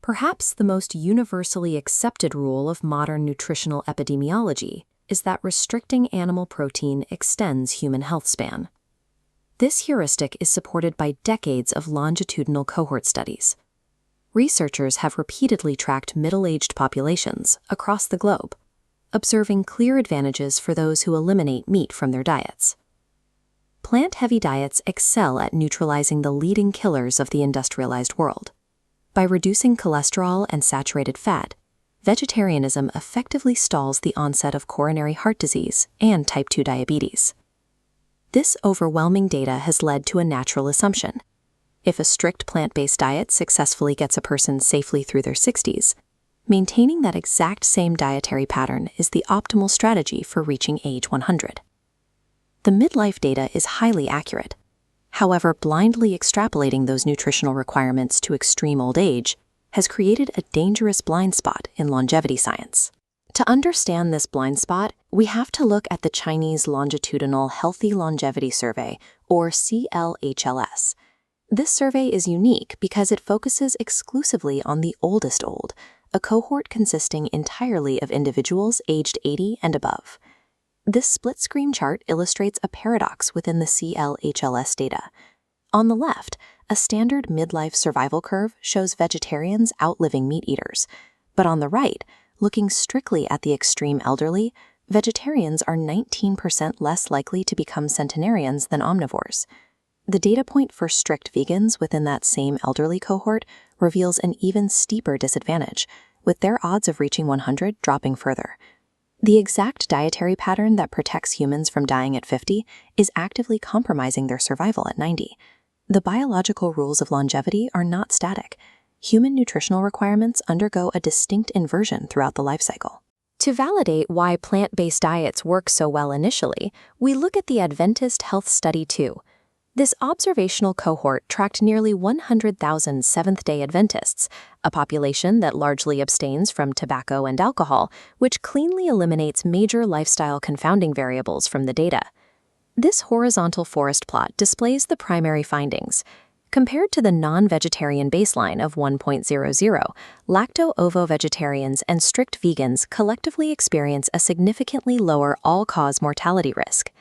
Perhaps the most universally accepted rule of modern nutritional epidemiology is that restricting animal protein extends human health span. This heuristic is supported by decades of longitudinal cohort studies. Researchers have repeatedly tracked middle-aged populations across the globe, observing clear advantages for those who eliminate meat from their diets. Plant-heavy diets excel at neutralizing the leading killers of the industrialized world. By reducing cholesterol and saturated fat, vegetarianism effectively stalls the onset of coronary heart disease and type 2 diabetes. This overwhelming data has led to a natural assumption. If a strict plant-based diet successfully gets a person safely through their 60s, maintaining that exact same dietary pattern is the optimal strategy for reaching age 100. The midlife data is highly accurate. However, blindly extrapolating those nutritional requirements to extreme old age has created a dangerous blind spot in longevity science. To understand this blind spot, we have to look at the Chinese Longitudinal Healthy Longevity Survey, or CLHLS. This survey is unique because it focuses exclusively on the oldest old, a cohort consisting entirely of individuals aged 80 and above. This split-screen chart illustrates a paradox within the CLHLS data. On the left, a standard midlife survival curve shows vegetarians outliving meat eaters, but on the right, looking strictly at the extreme elderly, vegetarians are 19% less likely to become centenarians than omnivores. The data point for strict vegans within that same elderly cohort reveals an even steeper disadvantage, with their odds of reaching 100 dropping further. The exact dietary pattern that protects humans from dying at 50 is actively compromising their survival at 90. The biological rules of longevity are not static. Human nutritional requirements undergo a distinct inversion throughout the life cycle. To validate why plant-based diets work so well initially, we look at the Adventist Health Study 2. This observational cohort tracked nearly 100,000 Seventh-day Adventists, a population that largely abstains from tobacco and alcohol, which cleanly eliminates major lifestyle confounding variables from the data. This horizontal forest plot displays the primary findings. Compared to the non-vegetarian baseline of 1.00, lacto-ovo-vegetarians and strict vegans collectively experience a significantly lower all-cause mortality risk.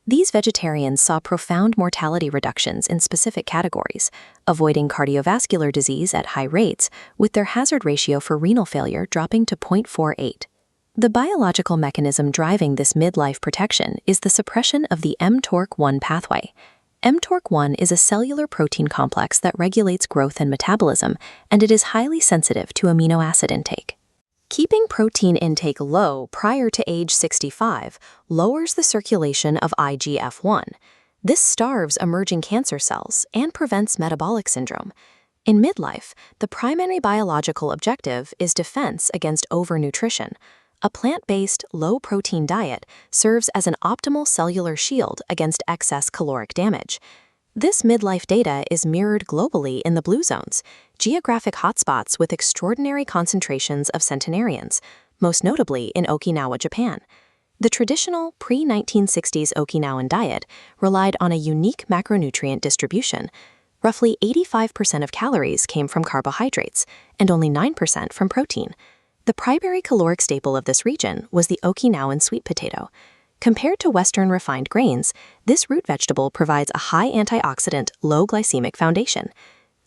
These vegetarians saw profound mortality reductions in specific categories, avoiding cardiovascular disease at high rates, with their hazard ratio for renal failure dropping to 0.48. The biological mechanism driving this midlife protection is the suppression of the mTORC1 pathway. mTORC1 is a cellular protein complex that regulates growth and metabolism, and it is highly sensitive to amino acid intake. Keeping protein intake low prior to age 65 lowers the circulation of IGF-1. This starves emerging cancer cells and prevents metabolic syndrome. In midlife, the primary biological objective is defense against overnutrition. A plant-based, low-protein diet serves as an optimal cellular shield against excess caloric damage. This midlife data is mirrored globally in the blue zones, geographic hotspots with extraordinary concentrations of centenarians, most notably in Okinawa, Japan. The traditional pre-1960s Okinawan diet relied on a unique macronutrient distribution. Roughly 85% of calories came from carbohydrates and only 9% from protein. The primary caloric staple of this region was the Okinawan sweet potato. Compared to Western refined grains, this root vegetable provides a high antioxidant, low glycemic foundation.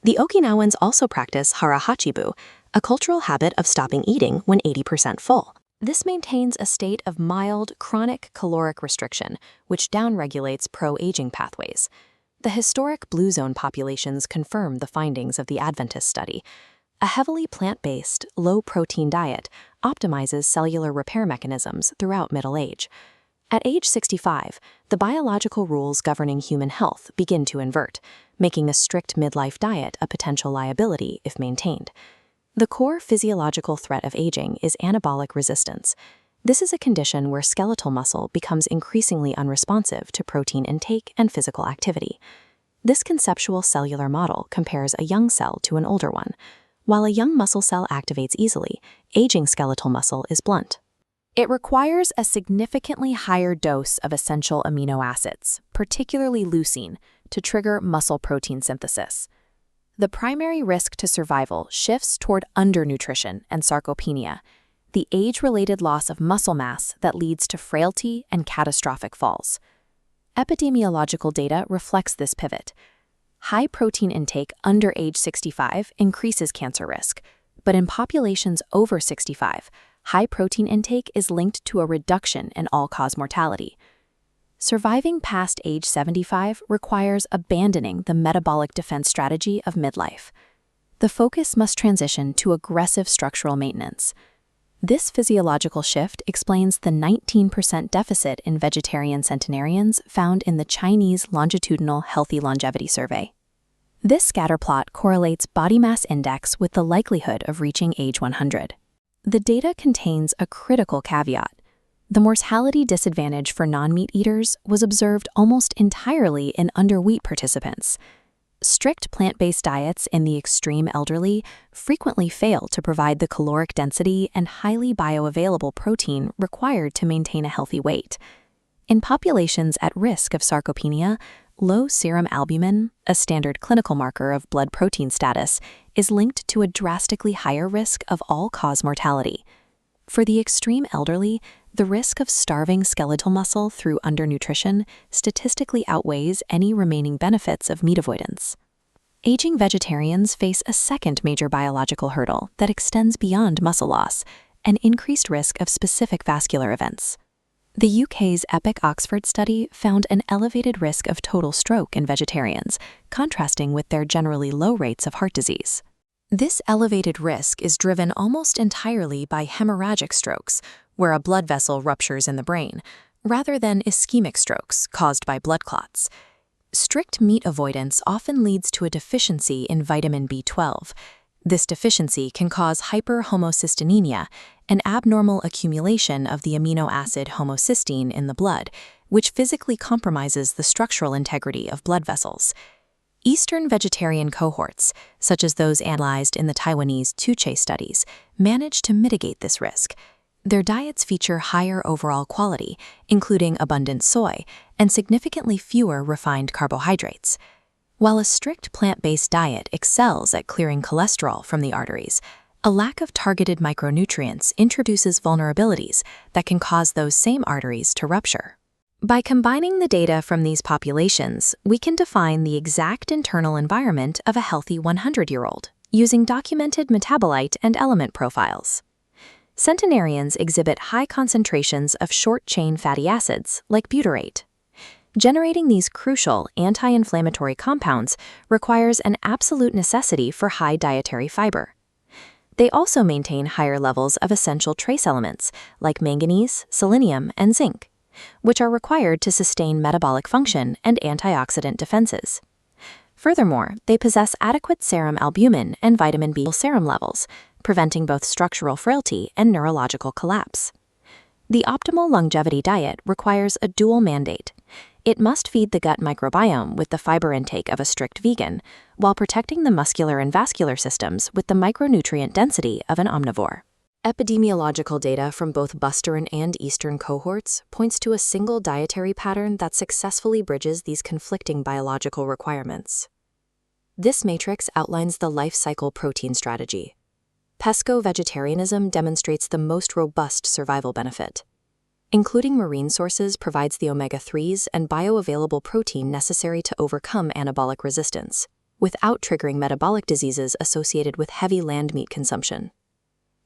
The Okinawans also practice hara-hachibu, a cultural habit of stopping eating when 80% full. This maintains a state of mild, chronic caloric restriction, which downregulates pro-aging pathways. The historic blue zone populations confirm the findings of the Adventist study. A heavily plant-based, low-protein diet optimizes cellular repair mechanisms throughout middle age. At age 65, the biological rules governing human health begin to invert, making a strict midlife diet a potential liability if maintained. The core physiological threat of aging is anabolic resistance. This is a condition where skeletal muscle becomes increasingly unresponsive to protein intake and physical activity. This conceptual cellular model compares a young cell to an older one. While a young muscle cell activates easily, aging skeletal muscle is blunt. It requires a significantly higher dose of essential amino acids, particularly leucine, to trigger muscle protein synthesis. the primary risk to survival shifts toward undernutrition and sarcopenia, the age-related loss of muscle mass that leads to frailty and catastrophic falls. Epidemiological data reflects this pivot. High protein intake under age 65 increases cancer risk, but in populations over 65, high protein intake is linked to a reduction in all-cause mortality. Surviving past age 75 requires abandoning the metabolic defense strategy of midlife. The focus must transition to aggressive structural maintenance. This physiological shift explains the 19% deficit in vegetarian centenarians found in the Chinese Longitudinal Healthy Longevity Survey. This scatterplot correlates body mass index with the likelihood of reaching age 100. The data contains a critical caveat. The mortality disadvantage for non-meat eaters was observed almost entirely in underweight participants. Strict plant-based diets in the extreme elderly frequently fail to provide the caloric density and highly bioavailable protein required to maintain a healthy weight. In populations at risk of sarcopenia, low serum albumin, a standard clinical marker of blood protein status, is linked to a drastically higher risk of all-cause mortality. For the extreme elderly, the risk of starving skeletal muscle through undernutrition statistically outweighs any remaining benefits of meat avoidance. Aging vegetarians face a second major biological hurdle that extends beyond muscle loss, an increased risk of specific vascular events. The UK's EPIC Oxford study found an elevated risk of total stroke in vegetarians, contrasting with their generally low rates of heart disease. This elevated risk is driven almost entirely by hemorrhagic strokes, where a blood vessel ruptures in the brain, rather than ischemic strokes caused by blood clots. Strict meat avoidance often leads to a deficiency in vitamin B12. This deficiency can cause hyperhomocysteinemia, an abnormal accumulation of the amino acid homocysteine in the blood, which physically compromises the structural integrity of blood vessels. Eastern vegetarian cohorts, such as those analyzed in the Taiwanese Tuche studies, manage to mitigate this risk. Their diets feature higher overall quality, including abundant soy, and significantly fewer refined carbohydrates. While a strict plant-based diet excels at clearing cholesterol from the arteries, a lack of targeted micronutrients introduces vulnerabilities that can cause those same arteries to rupture. By combining the data from these populations, we can define the exact internal environment of a healthy 100-year-old, using documented metabolite and element profiles. Centenarians exhibit high concentrations of short-chain fatty acids, like butyrate. Generating these crucial anti-inflammatory compounds requires an absolute necessity for high dietary fiber. They also maintain higher levels of essential trace elements, like manganese, selenium, and zinc, which are required to sustain metabolic function and antioxidant defenses. Furthermore, they possess adequate serum albumin and vitamin B serum levels, preventing both structural frailty and neurological collapse. The optimal longevity diet requires a dual mandate. It must feed the gut microbiome with the fiber intake of a strict vegan, while protecting the muscular and vascular systems with the micronutrient density of an omnivore. Epidemiological data from both Western and Eastern cohorts points to a single dietary pattern that successfully bridges these conflicting biological requirements. This matrix outlines the life cycle protein strategy. Pesco-vegetarianism demonstrates the most robust survival benefit. Including marine sources provides the omega-3s and bioavailable protein necessary to overcome anabolic resistance, without triggering metabolic diseases associated with heavy land meat consumption.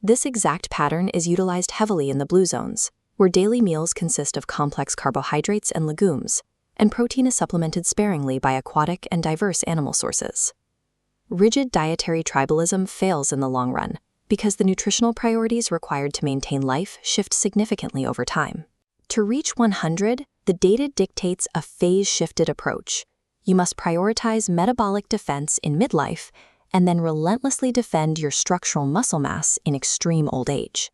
This exact pattern is utilized heavily in the blue zones, where daily meals consist of complex carbohydrates and legumes, and protein is supplemented sparingly by aquatic and diverse animal sources. Rigid dietary tribalism fails in the long run, because the nutritional priorities required to maintain life shift significantly over time. To reach 100, the data dictates a phase-shifted approach. You must prioritize metabolic defense in midlife and then relentlessly defend your structural muscle mass in extreme old age.